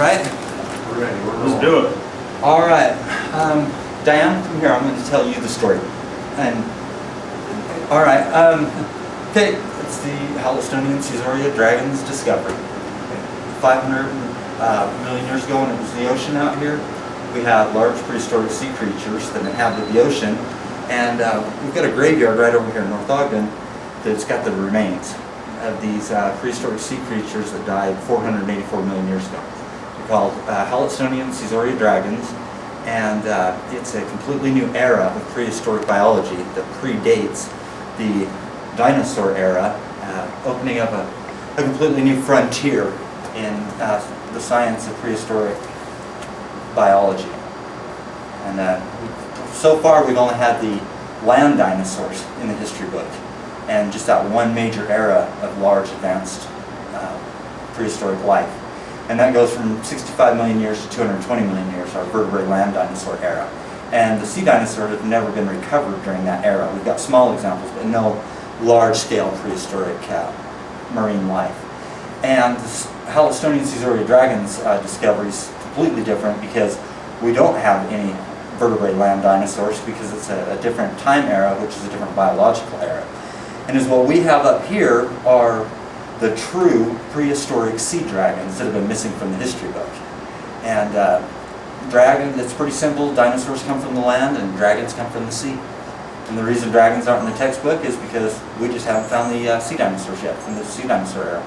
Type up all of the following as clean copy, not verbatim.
right? We're ready. Let's do it. All right. Diane, come here. I'm going to tell you the story. And all right. Okay, it's the Hallettestonion Seazoria Dragons Discovery. 500 million years ago, when it was the ocean out here, we had large prehistoric sea creatures that inhabited the ocean, and we've got a graveyard right over here in North Ogden that's got the remains of these prehistoric sea creatures that died 484 million years ago. They're called Hallettestonion Seazoria Dragons, and it's a completely new era of prehistoric biology that predates the dinosaur era, opening up a completely new frontier in the science of prehistoric biology. And so far we've only had the land dinosaurs in the history book, and just that one major era of large advanced prehistoric life. And that goes from 65 million years to 220 million years, our vertebrate land dinosaur era. And the sea dinosaurs have never been recovered during that era. We've got small examples, but no large-scale prehistoric marine life. And the Hallettestonian Seazoria Dragons discovery is completely different because we don't have any vertebrate land dinosaurs, because it's a different time era, which is a different biological era. And as what we have up here are the true prehistoric sea dragons that have been missing from the history book. And dragon, it's pretty simple. Dinosaurs come from the land and dragons come from the sea. And the reason dragons aren't in the textbook is because we just haven't found the sea dinosaurs yet from the sea dinosaur era.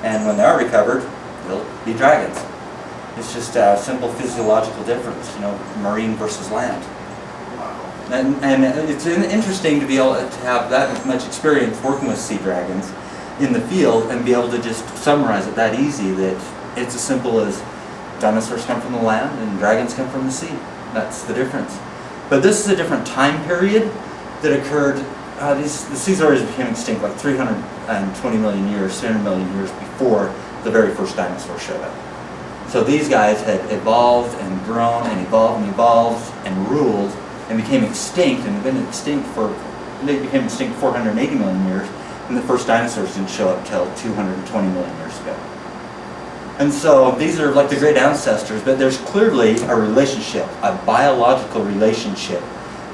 And when they are recovered, they'll be dragons. It's just a simple physiological difference, you know, marine versus land. And it's interesting to be able to have that much experience working with sea dragons in the field and be able to just summarize it that easy, that it's as simple as dinosaurs come from the land and dragons come from the sea. That's the difference. But this is a different time period that occurred. The Seazorias became extinct like 320 million years, 300 million years before the very first dinosaur showed up. So these guys had evolved and grown and evolved and evolved and ruled and became extinct, and they became extinct 480 million years, and the first dinosaurs didn't show up till 220 million years ago. And so these are like the great ancestors, but there's clearly a relationship, a biological relationship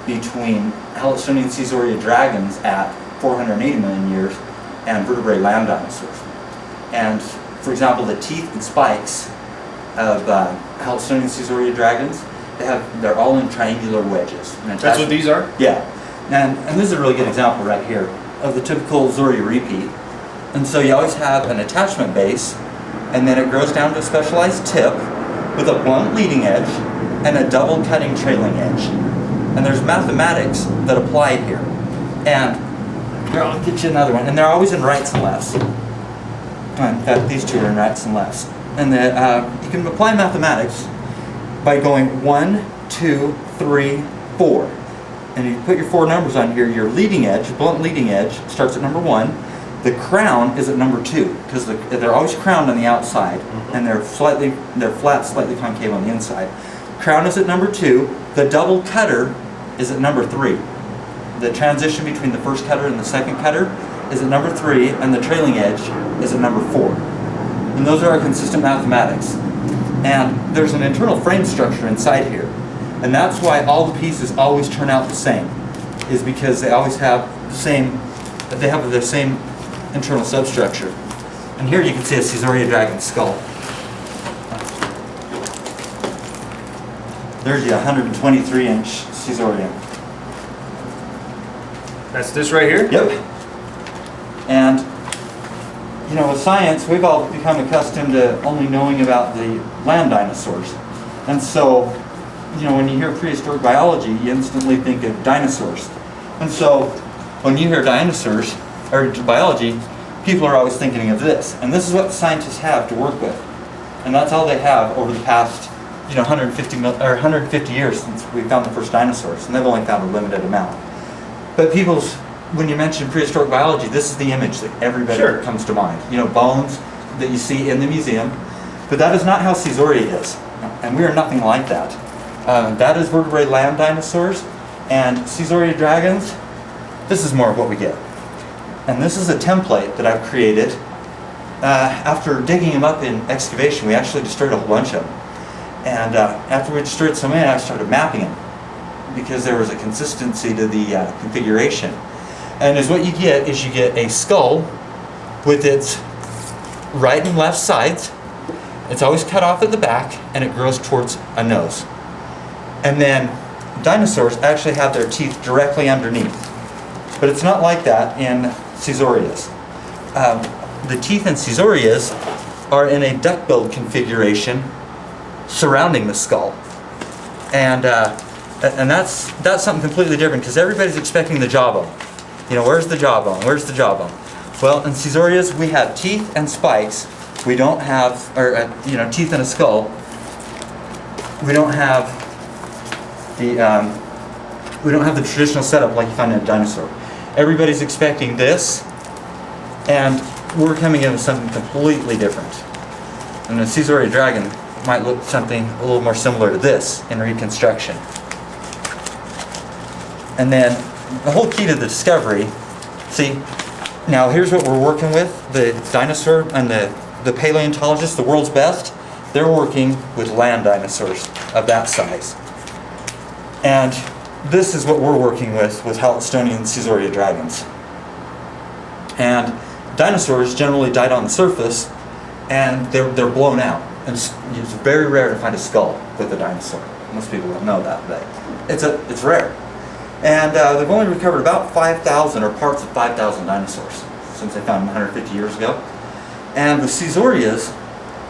between Hallettestonian Seazoria dragons at 480 million years and vertebrate land dinosaurs. And for example, the teeth and spikes of Hallettestonian Seazoria dragons, they're all in triangular wedges. That's what these are? Yeah. And this is a really good example right here of the typical Zoria repeat. And so you always have an attachment base, and then it grows down to a specialized tip with a blunt leading edge and a double cutting trailing edge. And there's mathematics that apply here. And here, I'll get you another one. And they're always in rights and lefts. In fact, these two are in rights and lefts. And you can apply mathematics by going 1, 2, 3, 4. And you put your 4 numbers on here. Your leading edge, blunt leading edge, starts at number 1. The crown is at number 2, because they're always crowned on the outside, and they're flat, slightly concave on the inside. Crown is at number 2. The double cutter is at number 3. The transition between the first cutter and the second cutter is at number 3, and the trailing edge is at number 4. And those are our consistent mathematics. And there's an internal frame structure inside here. And that's why all the pieces always turn out the same, is because they always have the same internal substructure. And here you can see a Seazoria dragon skull. There's your 123-inch Seazoria. That's this right here? Yep. And, you know, with science, we've all become accustomed to only knowing about the land dinosaurs. And so, you know, when you hear prehistoric biology, you instantly think of dinosaurs. And so, when you hear dinosaurs, or biology, people are always thinking of this. And this is what the scientists have to work with. And that's all they have over the past, 150 years since we found the first dinosaurs. And they've only found a limited amount. But when you mention prehistoric biology, this is the image that everybody comes to mind. You know, bones that you see in the museum. But that is not how Seazoria is. And we are nothing like that. That is vertebrate land dinosaurs. And Seazoria dragons, this is more of what we get. And this is a template that I've created after digging them up in excavation, we actually destroyed a whole bunch of them. And after we destroyed so many, I started mapping them because there was a consistency to the configuration. And what you get is you get a skull with its right and left sides. It's always cut off at the back, and it grows towards a nose. And then dinosaurs actually have their teeth directly underneath. But it's not like that in Seazorias. The teeth in Seazorias are in a duck-billed configuration surrounding the skull. And that's something completely different, because everybody's expecting the jawbone. You know, where's the jawbone? Where's the jawbone? Well, in Seazorias, we have teeth and spikes. We don't have, teeth and a skull. We don't have the traditional setup like you find in a dinosaur. Everybody's expecting this, and we're coming in with something completely different. And a Seazoria dragon might look something a little more similar to this in reconstruction. And then the whole key to the discovery, see, now here's what we're working with. The dinosaur and the paleontologists, the world's best, they're working with land dinosaurs of that size. And this is what we're working with Hallettestonian Seazoria dragons. And dinosaurs generally died on the surface, and they're blown out. And it's very rare to find a skull with a dinosaur. Most people don't know that, but it's rare. And they've only recovered about 5,000 or parts of 5,000 dinosaurs since they found them 150 years ago. And with Seazorias,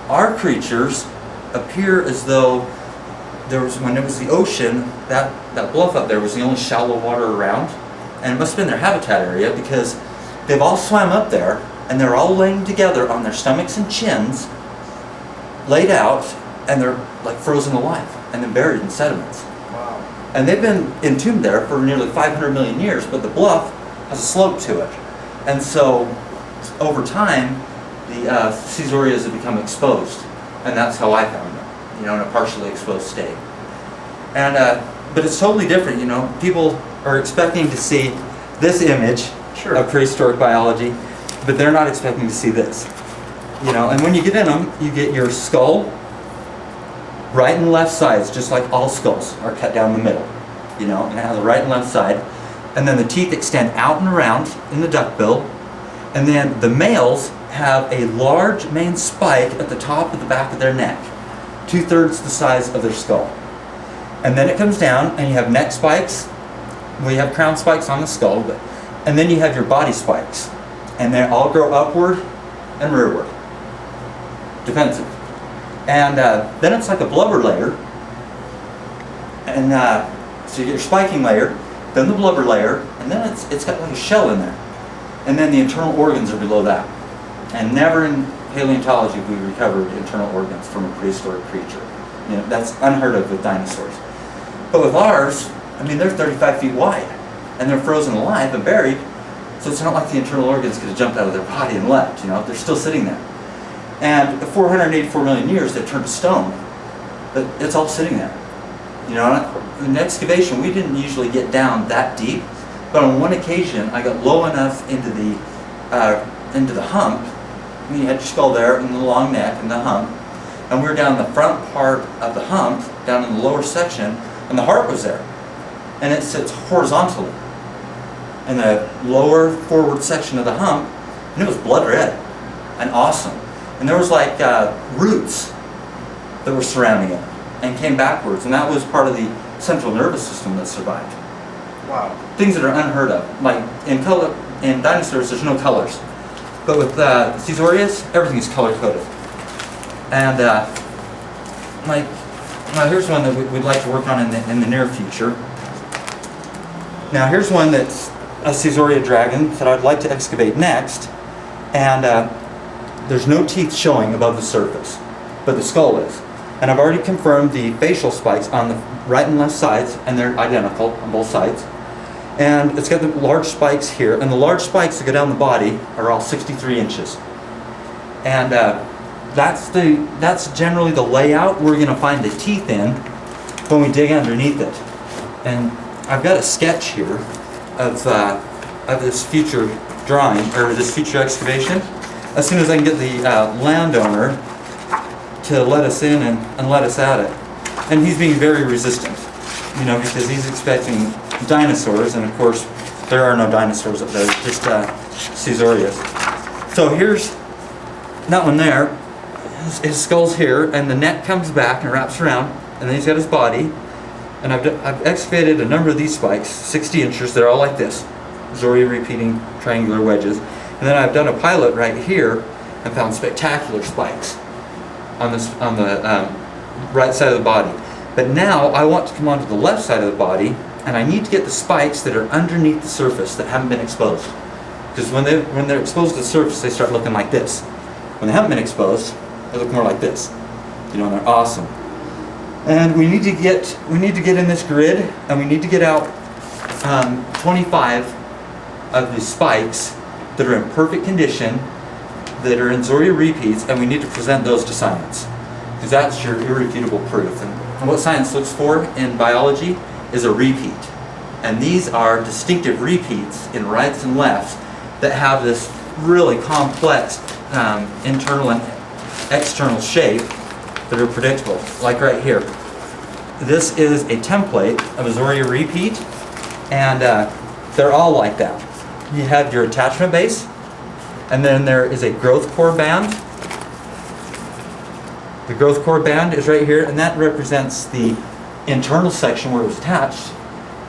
our creatures appear as though when it was the ocean, that bluff up there was the only shallow water around, and it must have been their habitat area, because they've all swam up there, and they're all laying together on their stomachs and chins, laid out, and they're like frozen alive and then buried in sediments. Wow. And they've been entombed there for nearly 500 million years, but the bluff has a slope to it. And so over time, the Seazorias have become exposed, and that's how I found them, in a partially exposed state. And but it's totally different, People are expecting to see this image of prehistoric biology, but they're not expecting to see this. And when you get in them, you get your skull, right and left sides, just like all skulls are cut down the middle, and it has a right and left side. And then the teeth extend out and around in the duckbill. And then the males have a large main spike at the top of the back of their neck, 2/3 the size of their skull. And then it comes down, and you have neck spikes. We have crown spikes on the skull, and then you have your body spikes. And they all grow upward and rearward. Defensive. And then it's like a blubber layer. And so you get your spiking layer, then the blubber layer, and then it's got like a shell in there. And then the internal organs are below that. And never in paleontology have we recovered internal organs from a prehistoric creature. That's unheard of with dinosaurs. But with ours, they're 35 feet wide, and they're frozen alive and buried, so it's not like the internal organs could have jumped out of their body and left, they're still sitting there. And the 484 million years, they've turned to stone, but it's all sitting there. In excavation, we didn't usually get down that deep, but on one occasion, I got low enough into the hump. You had your skull there, and the long neck, and the hump, and we were down the front part of the hump, down in the lower section, and the heart was there. And it sits horizontally in the lower forward section of the hump, and it was blood red and awesome. And there was like roots that were surrounding it and came backwards, and that was part of the central nervous system that survived. Wow. Things that are unheard of. Like in dinosaurs, there's no colors. But with Seazorias, everything is color-coded. And now here's one that we'd like to work on in the near future. Now here's one that's a Seazoria dragon that I'd like to excavate next. And there's no teeth showing above the surface, but the skull is. And I've already confirmed the facial spikes on the right and left sides, and they're identical on both sides. And it's got the large spikes here, and the large spikes that go down the body are all 63 inches. And that's generally the layout we're going to find the teeth in when we dig underneath it. And I've got a sketch here of this future drawing, or this future excavation. as soon as I can get the landowner to let us in and let us at it. And he's being very resistant, you know, because he's expecting dinosaurs, and of course there are no dinosaurs up there, just Seazorias. So here's that one there. His skull's here, and the neck comes back and wraps around, and then he's got his body. And I've excavated a number of these spikes, 60 inches. They're all like this, Zoria repeating triangular wedges. And then I've done a pilot right here and found spectacular spikes on the right side of the body. But now I want to come onto the left side of the body, and I need to get the spikes that are underneath the surface that haven't been exposed. Because when they're exposed to the surface, they start looking like this. When they haven't been exposed, they look more like this. You know, and they're awesome. And we need to get in this grid, and we need to get out 25 of the spikes that are in perfect condition, that are in Zoria repeats, and we need to present those to science. Because that's your irrefutable proof. And what science looks for in biology is a repeat. And these are distinctive repeats in rights and lefts that have this really complex internal and external shape that are predictable, like right here. This is a template of a Zoria repeat, and they're all like that. You have your attachment base, and then there is a growth core band. The growth core band is right here, and that represents the internal section where it was attached,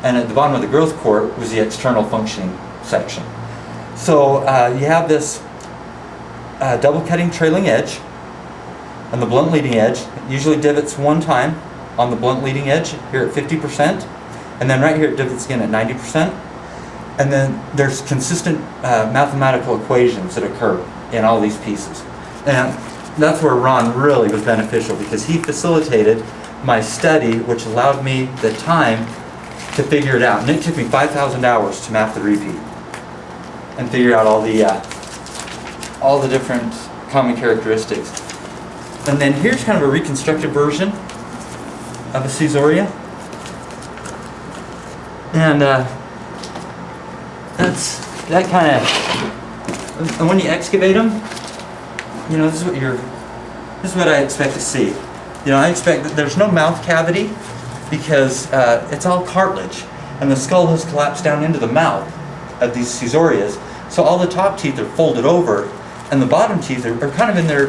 and at the bottom of the growth core was the external functioning section. So you have this double cutting trailing edge and the blunt leading edge. It usually divots one time on the blunt leading edge here at 50%, and then right here it divots again at 90%. And then there's consistent mathematical equations that occur in all these pieces. And that's where Ron really was beneficial, because he facilitated my study, which allowed me the time to figure it out. And it took me 5,000 hours to map the repeat and figure out all the different common characteristics. And then here's kind of a reconstructed version of a Seazoria. And that kind of, and when you excavate them, you know, this is what I expect to see. You know, I expect that there's no mouth cavity, because it's all cartilage, and the skull has collapsed down into the mouth of these Seazorias. So all the top teeth are folded over, and the bottom teeth are kind of in their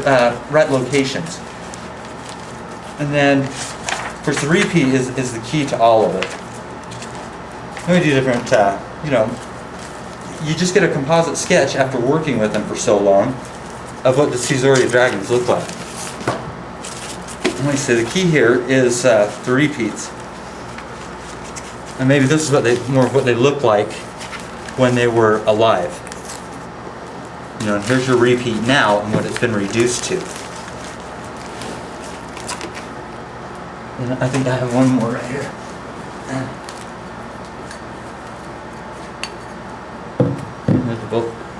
right locations. And then, of course, the repeat is the key to all of it. Let me do different, you know, you just get a composite sketch after working with them for so long of what the Seazoria dragons look like. Let me say the key here is the repeats. And maybe this is more of what they look like when they were alive. You know, and here's your repeat now and what it's been reduced to. And I think I have one more right here.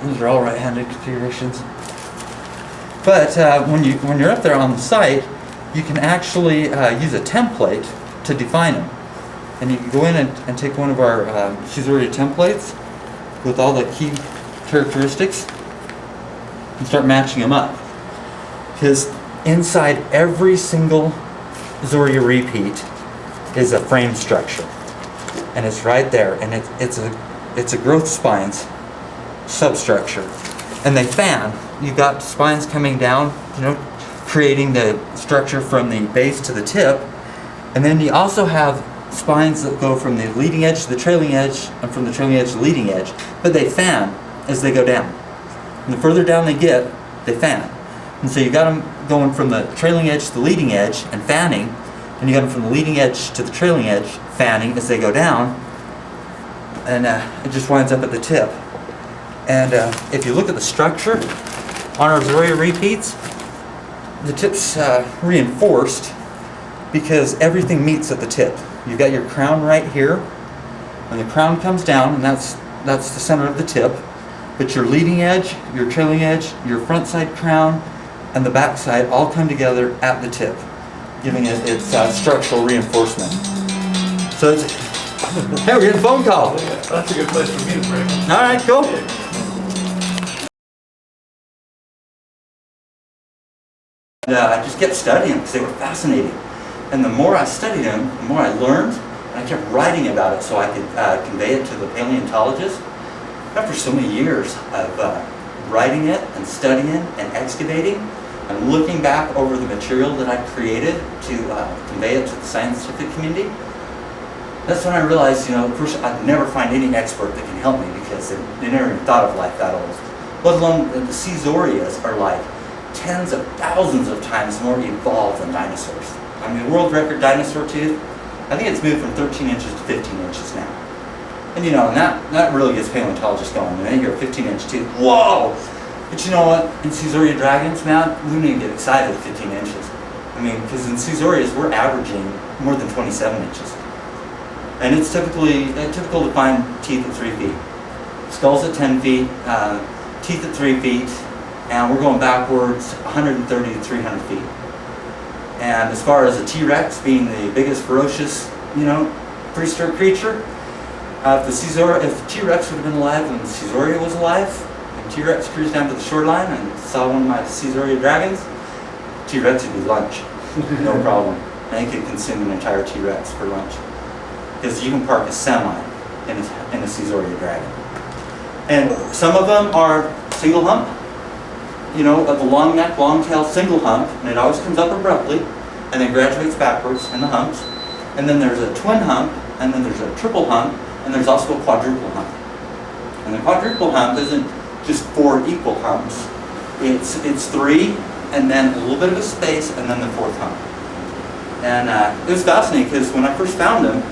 Those are all right-handed configurations. But when you're up there on the site, you can actually use a template to define them. And you can go in and take one of our Seazoria templates with all the key characteristics and start matching them up. Because inside every single Zoria repeat is a frame structure. And it's right there. And it's a growth spines substructure. And they fan. You've got spines coming down, you know, creating the structure from the base to the tip. And then you also have spines that go from the leading edge to the trailing edge, and from the trailing edge to the leading edge, but they fan as they go down. And the further down they get, they fan. And so you got them going from the trailing edge to the leading edge and fanning, and you got them from the leading edge to the trailing edge fanning as they go down, and it just winds up at the tip. And if you look at the structure on our Zoria repeats, the tip's reinforced because everything meets at the tip. You've got your crown right here, and the crown comes down, and that's the center of the tip. But your leading edge, your trailing edge, your front side crown, and the back side all come together at the tip, giving it its structural reinforcement. So it's, hey, we're getting a phone call. That's a good place for me to break. All right, cool. I just kept studying because they were fascinating. And the more I studied them, the more I learned, and I kept writing about it so I could convey it to the paleontologists. After so many years of writing it and studying and excavating and looking back over the material that I created to convey it to the scientific community, that's when I realized, of course, I'd never find any expert that can help me because they never even thought of life that old. Let alone the Seazorias are like tens of thousands of times more evolved than dinosaurs. I mean, the world record dinosaur tooth, I think it's moved from 13 inches to 15 inches now. And and that really gets paleontologists going. When they hear a 15-inch tooth, whoa! But you know what? In Seazoria dragons, man, we don't even get excited at 15 inches. I mean, because in Seazorias, we're averaging more than 27 inches. And it's typical to find teeth at 3 feet. Skulls at 10 feet, teeth at 3 feet, and we're going backwards 130 to 300 feet. And as far as a T-Rex being the biggest ferocious, prehistoric creature, if the T-Rex would have been alive when the Seazoria was alive, and T-Rex cruised down to the shoreline and saw one of my Seazoria dragons, T-Rex would be lunch, no problem. And he could consume an entire T-Rex for lunch. Because you can park a semi in a Seazoria dragon. And some of them are single hump, of the long neck, long tail, single hump, and it always comes up abruptly, and then graduates backwards in the humps. And then there's a twin hump, and then there's a triple hump, and there's also a quadruple hump. And the quadruple hump isn't just 4 equal humps. It's 3, and then a little bit of a space, and then the 4th hump. And it was fascinating because when I first found them,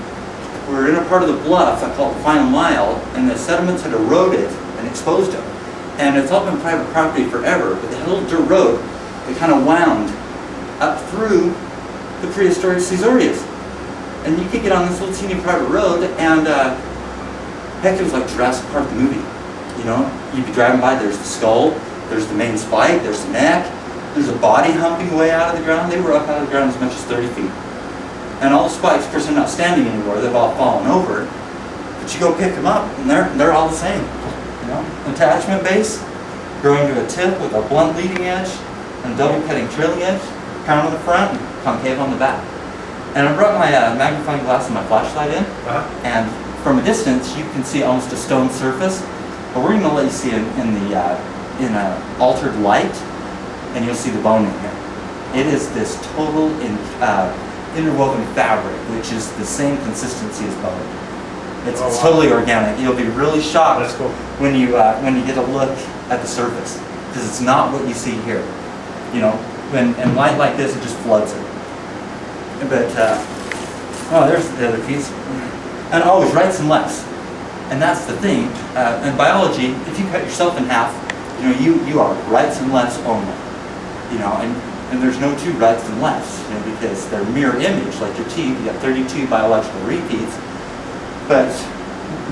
we were in a part of the bluff I call it the final mile, and the sediments had eroded and exposed them. And it's all been private property forever, but they had a little dirt road that kind of wound up through the prehistoric Seazorias. And you could get on this little teeny private road, and heck, it was like Jurassic Park the movie. You'd be driving by, there's the skull, there's the main spike, there's the neck, there's a body humping way out of the ground. They were up out of the ground as much as 30 feet. And all the spikes, of course, they're not standing anymore, they've all fallen over. But you go pick them up, and they're all the same. Attachment base, growing to a tip with a blunt leading edge, and double cutting trailing edge, crown on the front, and concave on the back. And I brought my magnifying glass and my flashlight in, and from a distance, you can see almost a stone surface. But we're going to let you see in a altered light, and you'll see the bone in here. It is this total interwoven fabric, which is the same consistency as bone. It's totally organic. You'll be really shocked. That's cool. When you get a look at the surface, because it's not what you see here. When in light like this, it just floods it. But there's the other piece, and always rights and lefts, and that's the thing. In biology, if you cut yourself in half, you are rights and lefts only. And there's no 2 rights and lefts, because they're mirror image, like your teeth. You got 32 biological repeats. But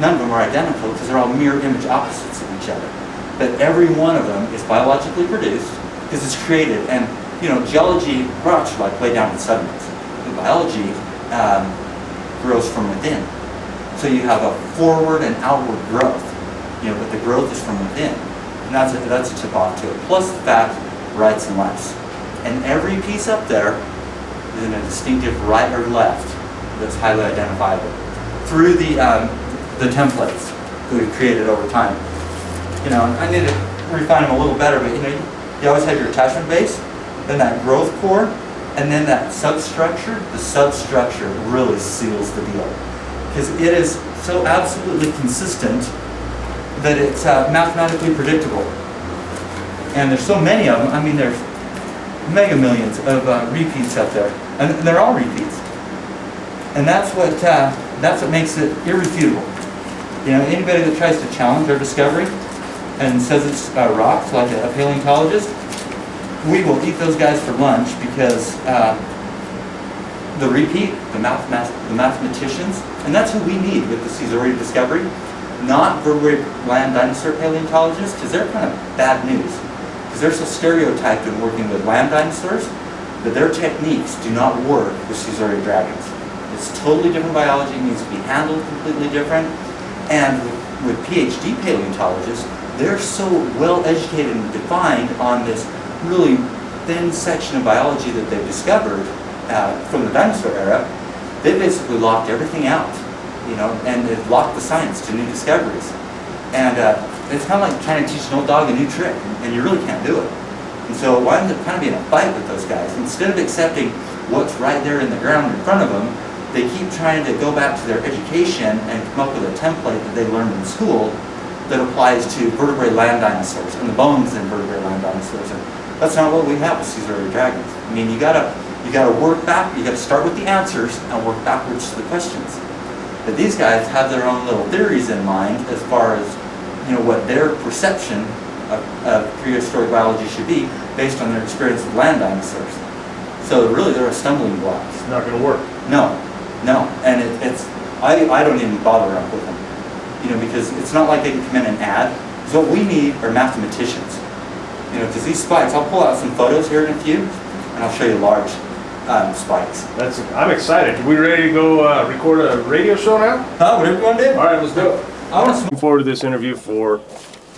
none of them are identical because they're all mirror image opposites of each other. But every one of them is biologically produced because it's created. And geology, rocks are like way down in sediments. The biology grows from within. So you have a forward and outward growth, but the growth is from within. And that's a tip off to it. Plus the fact, rights and lefts. And every piece up there is in a distinctive right or left that's highly identifiable through the templates that we've created over time. I need to refine them a little better, but you always have your attachment base, then that growth core, and then that substructure. The substructure really seals the deal because it is so absolutely consistent that it's mathematically predictable. And there's so many of them. I mean, there's mega millions of repeats up there, and they're all repeats. And that's what makes it irrefutable. Anybody that tries to challenge our discovery and says it's rocks, like a paleontologist, we will eat those guys for lunch because the repeat, the mathematicians, and that's who we need with the Seazoria Discovery, not vertebrate land dinosaur paleontologists, because they're kind of bad news. Because they're so stereotyped in working with land dinosaurs that their techniques do not work with Seazoria dragons. It's totally different biology, it needs to be handled completely different. And with PhD paleontologists, they're so well educated and defined on this really thin section of biology that they've discovered from the dinosaur era, they basically locked everything out, and they've locked the science to new discoveries. And it's kind of like trying to teach an old dog a new trick, and you really can't do it. And so it winds up kind of being a fight with those guys. Instead of accepting what's right there in the ground in front of them, they keep trying to go back to their education and come up with a template that they learned in school that applies to vertebrate land dinosaurs and the bones in vertebrate land dinosaurs. And that's not what we have with Seazoria dragons. I mean, you gotta work back. You gotta start with the answers and work backwards to the questions. But these guys have their own little theories in mind as far as what their perception of prehistoric biology should be based on their experience with land dinosaurs. So really, they're a stumbling block. It's not going to work. No, and I don't even bother up with them, because it's not like they can come in and add. So what we need are mathematicians, because these spikes. I'll pull out some photos here in a few, and I'll show you large spikes. I'm excited. Are we ready to go record a radio show now? Whatever you want to do. All right, let's do it. I want to. Looking forward to this interview for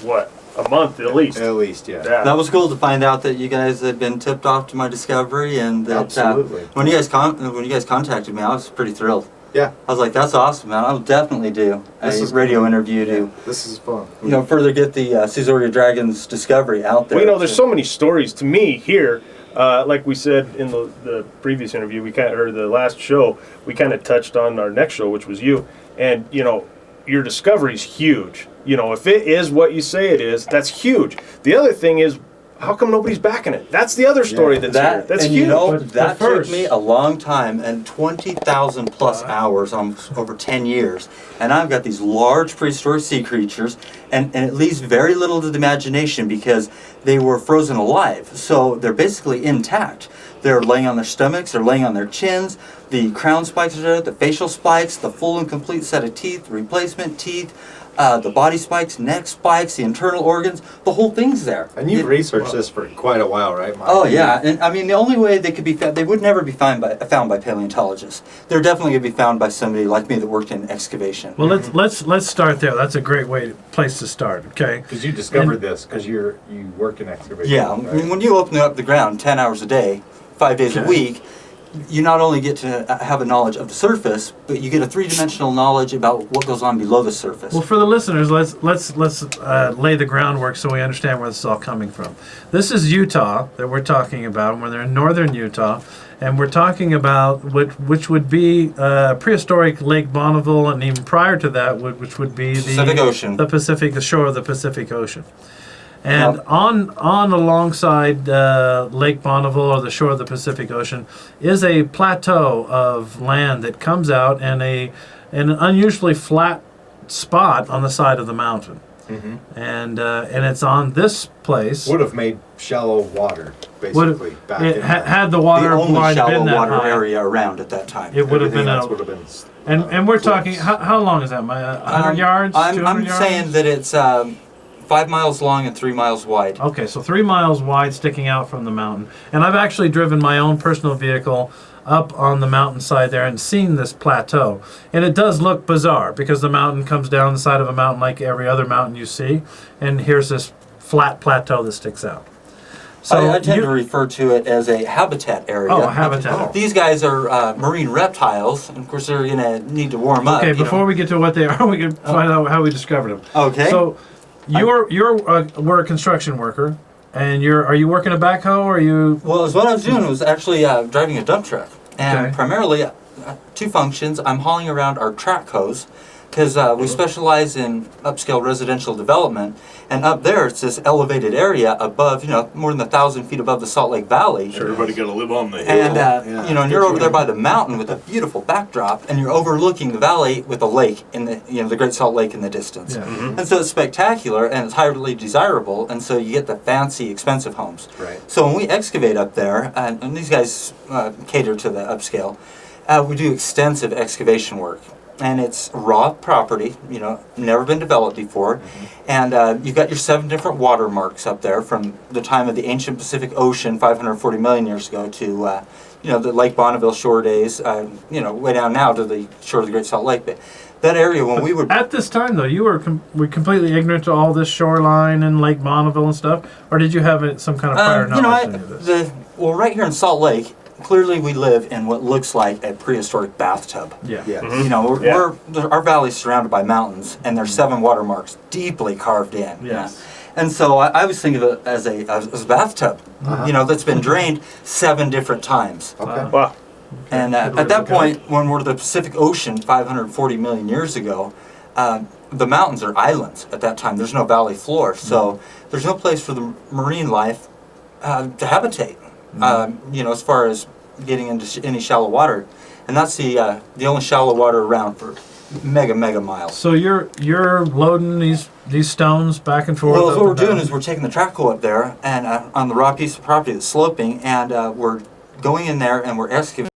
what? A month at least. At least, yeah. That was cool to find out that you guys had been tipped off to my discovery, and that Absolutely. When you guys contacted me, I was pretty thrilled. Yeah. I was like, "That's awesome, man! I'll definitely do a radio interview to, This is fun. further get the Seazoria Dragons Discovery out there." Well, there's so many stories to me here. Like we said in the previous interview, the last show, we kind of touched on our next show, which was you, and your discovery's huge. If it is what you say it is, that's huge. The other thing is, how come nobody's backing it? That's the other story that's here. That's huge. That took me a long time and 20,000 plus hours, almost over 10 years. And I've got these large prehistoric sea creatures, and it leaves very little to the imagination because they were frozen alive. So they're basically intact. They're laying on their stomachs, they're laying on their chins, the crown spikes are there, the facial spikes, the full and complete set of teeth, replacement teeth, the body spikes, neck spikes, the internal organs, the whole thing's there. And you've researched this for quite a while, right, Mike? Oh yeah, and I mean the only way they could be found, they would never be found by paleontologists. They're definitely going to be found by somebody like me that worked in excavation. Well, let's start there. That's a great place to start. Okay. Because you discovered this because you work in excavation. Yeah, right? I mean, when you open up the ground 10 hours a day, 5 days a week, you not only get to have a knowledge of the surface, but you get a three-dimensional knowledge about what goes on below the surface. Well, for the listeners, let's lay the groundwork so we understand where this is all coming from. This is Utah that we're talking about. We're in northern Utah, and we're talking about which would be prehistoric Lake Bonneville, and even prior to that, which would be Pacific Ocean, the shore of the Pacific Ocean. And on alongside Lake Bonneville or the shore of the Pacific Ocean is a plateau of land that comes out in an unusually flat spot on the side of the mountain. Mm-hmm. And it's on this place. Would have made shallow water, basically. Had the water the only line shallow been that water high, area around at that time. It would have been and we're talking how long is that? 100 yards? I'm 200 yards? saying that it's 5 miles long and 3 miles wide. Okay, so 3 miles wide sticking out from the mountain. And I've actually driven my own personal vehicle up on the mountainside there and seen this plateau. And it does look bizarre because the mountain comes down the side of a mountain like every other mountain you see. And here's this flat plateau that sticks out. So I tend to refer to it as a habitat area. Oh, a habitat. These guys are marine reptiles, and of course they're going to need to warm up. Okay, before we get to what they are, we can find out how we discovered them. Okay. So we're a construction worker, and are you working a backhoe, or are you? Well, what I was doing was actually driving a dump truck, and primarily two functions. I'm hauling around our track hose, because we specialize in upscale residential development, and up there it's this elevated area above, more than 1,000 feet above the Salt Lake Valley. Sure, everybody got to live on the hill. And and you're over there by the mountain with a beautiful backdrop, and you're overlooking the valley with a lake in the Great Salt Lake in the distance. Yeah. Mm-hmm. And so it's spectacular and it's highly desirable, and so you get the fancy, expensive homes. Right. So when we excavate up there, and these guys cater to the upscale, we do extensive excavation work. And it's raw property, never been developed before. Mm-hmm. And you've got your 7 different watermarks up there from the time of the ancient Pacific Ocean, 540 million years ago, to the Lake Bonneville shore days, way down now to the shore of the Great Salt Lake. But that area, when we were... At this time, though, you were completely ignorant to all this shoreline and Lake Bonneville and stuff? Or did you have some kind of prior knowledge into this? Right here in Salt Lake, clearly we live in what looks like a prehistoric bathtub. Yeah. Yeah. Our valley's surrounded by mountains, and there's 7 watermarks deeply carved in. Yes. And so I was thinking of it as a bathtub, that's been drained 7 different times. Okay. Wow. And at that point, when we're the Pacific Ocean 540 million years ago, the mountains are islands at that time. There's no valley floor, so there's no place for the marine life to habitate, as far as getting into any shallow water. And that's the only shallow water around for mega miles. So you're loading these stones back and forth? Well, what up we're and down? doing is we're taking the track hole up there and on the raw piece of property that's sloping, and we're going in there and we're excavating